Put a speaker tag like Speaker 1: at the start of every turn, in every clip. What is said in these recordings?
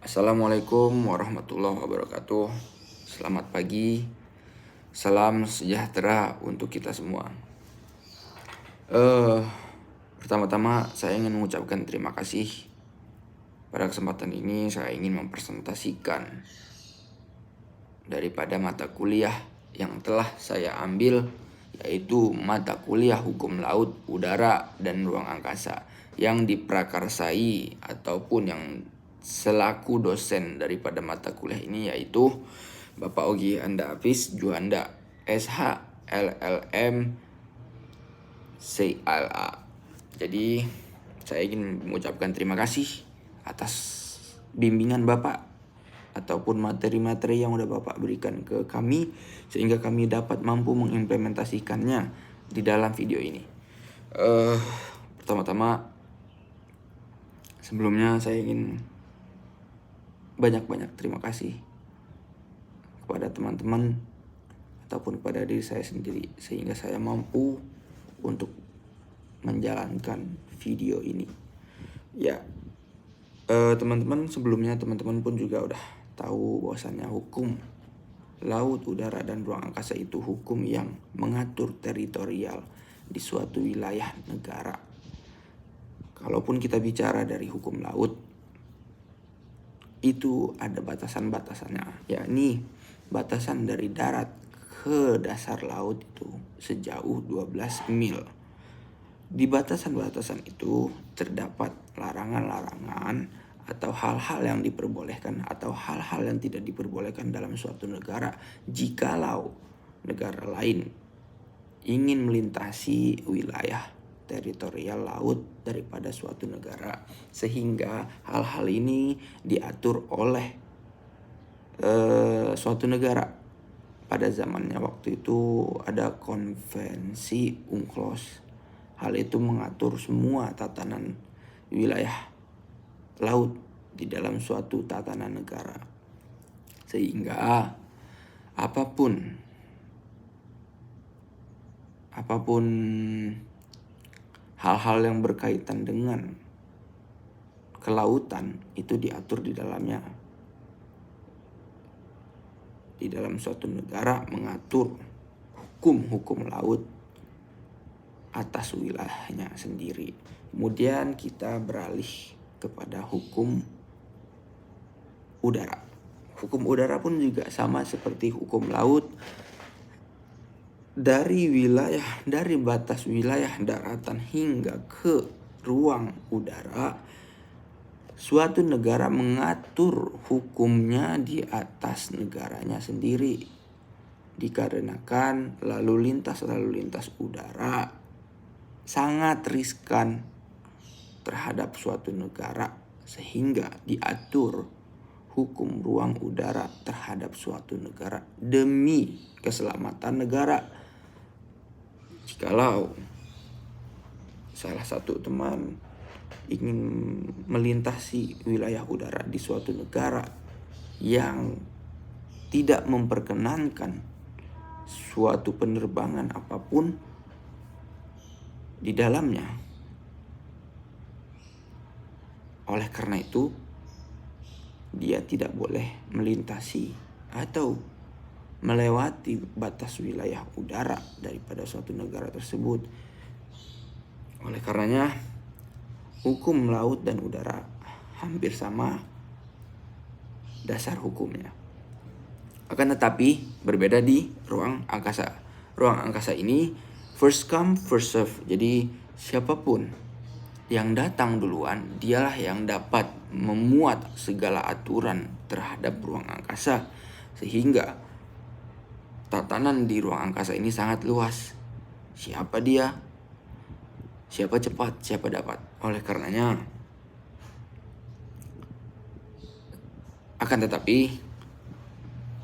Speaker 1: Assalamualaikum warahmatullahi wabarakatuh. Selamat pagi, salam sejahtera untuk kita semua. Pertama-tama saya ingin mengucapkan terima kasih. Pada kesempatan ini saya ingin mempresentasikan daripada mata kuliah yang telah saya ambil, yaitu mata kuliah Hukum Laut, Udara, dan Ruang Angkasa yang diprakarsai ataupun yang selaku dosen daripada mata kuliah ini yaitu Bapak Ogi Anda Hafiz Juanda SH LLM CLA. Jadi saya ingin mengucapkan terima kasih atas bimbingan Bapak ataupun materi-materi yang udah Bapak berikan ke kami sehingga kami dapat mampu mengimplementasikannya di dalam video ini. Pertama-tama sebelumnya saya ingin banyak-banyak terima kasih kepada teman-teman ataupun kepada diri saya sendiri sehingga saya mampu untuk menjalankan video ini. Ya, teman-teman sebelumnya teman-teman pun juga udah tahu bahwasannya hukum laut, udara, dan ruang angkasa itu hukum yang mengatur teritorial di suatu wilayah negara. Kalaupun kita bicara dari hukum laut, itu ada batasan-batasannya, yakni batasan dari darat ke dasar laut itu sejauh 12 mil. Di batasan-batasan itu terdapat larangan-larangan atau hal-hal yang diperbolehkan atau hal-hal yang tidak diperbolehkan dalam suatu negara jikalau negara lain ingin melintasi wilayah teritorial laut daripada suatu negara, sehingga hal-hal ini diatur oleh suatu negara. Pada zamannya waktu itu ada konvensi UNCLOS. Hal itu mengatur semua tatanan wilayah laut di dalam suatu tatanan negara, sehingga apapun hal-hal yang berkaitan dengan kelautan itu diatur di dalamnya. Di dalam suatu negara mengatur hukum laut atas wilayahnya sendiri. Kemudian kita beralih kepada hukum udara. Hukum udara pun juga sama seperti hukum laut. Dari batas wilayah daratan hingga ke ruang udara, suatu negara mengatur hukumnya di atas negaranya sendiri. Dikarenakan lalu lintas udara sangat riskan terhadap suatu negara, sehingga diatur hukum ruang udara terhadap suatu negara demi keselamatan negara. Jikalau salah satu teman ingin melintasi wilayah udara di suatu negara yang tidak memperkenankan suatu penerbangan apapun di dalamnya, oleh karena itu dia tidak boleh melintasi atau melewati batas wilayah udara daripada suatu negara tersebut. Oleh karenanya hukum laut dan udara hampir sama dasar hukumnya. Akan tetapi berbeda di ruang angkasa. Ruang angkasa ini first come first serve. Jadi siapapun yang datang duluan dialah yang dapat memuat segala aturan terhadap ruang angkasa, sehingga tatanan di ruang angkasa ini sangat luas. Siapa dia? Siapa cepat, siapa dapat. Oleh karenanya, akan tetapi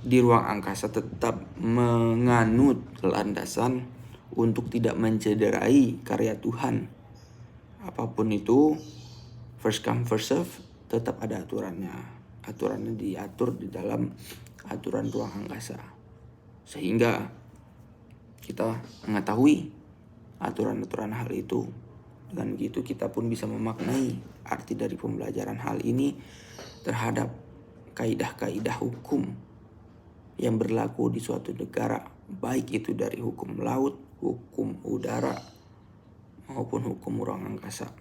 Speaker 1: di ruang angkasa tetap menganut landasan untuk tidak mencederai karya Tuhan. Apapun itu, first come first serve, tetap ada aturannya. Aturannya diatur di dalam aturan ruang angkasa, sehingga kita mengetahui aturan-aturan hal itu. Dengan begitu kita pun bisa memaknai arti dari pembelajaran hal ini terhadap kaidah-kaidah hukum yang berlaku di suatu negara, baik itu dari hukum laut, hukum udara, maupun hukum ruang angkasa.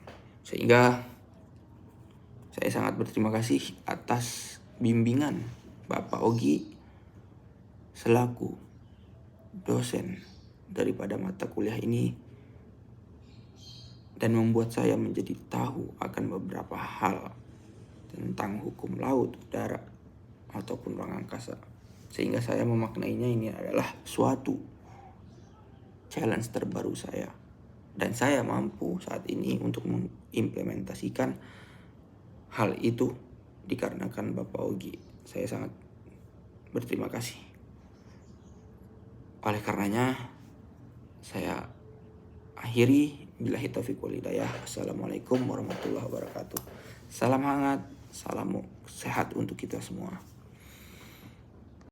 Speaker 1: Sehingga saya sangat berterima kasih atas bimbingan Bapak Ogi selaku dosen daripada mata kuliah ini, dan membuat saya menjadi tahu akan beberapa hal tentang hukum laut, udara, ataupun ruang angkasa. Sehingga saya memaknainya ini adalah suatu challenge terbaru saya. Dan saya mampu saat ini untuk mengimplementasikan hal itu dikarenakan Bapak Ogi. Saya sangat berterima kasih. Oleh karenanya, saya akhiri, billahi taufiq wal hidayah. Assalamualaikum warahmatullahi wabarakatuh. Salam hangat, salam sehat untuk kita semua.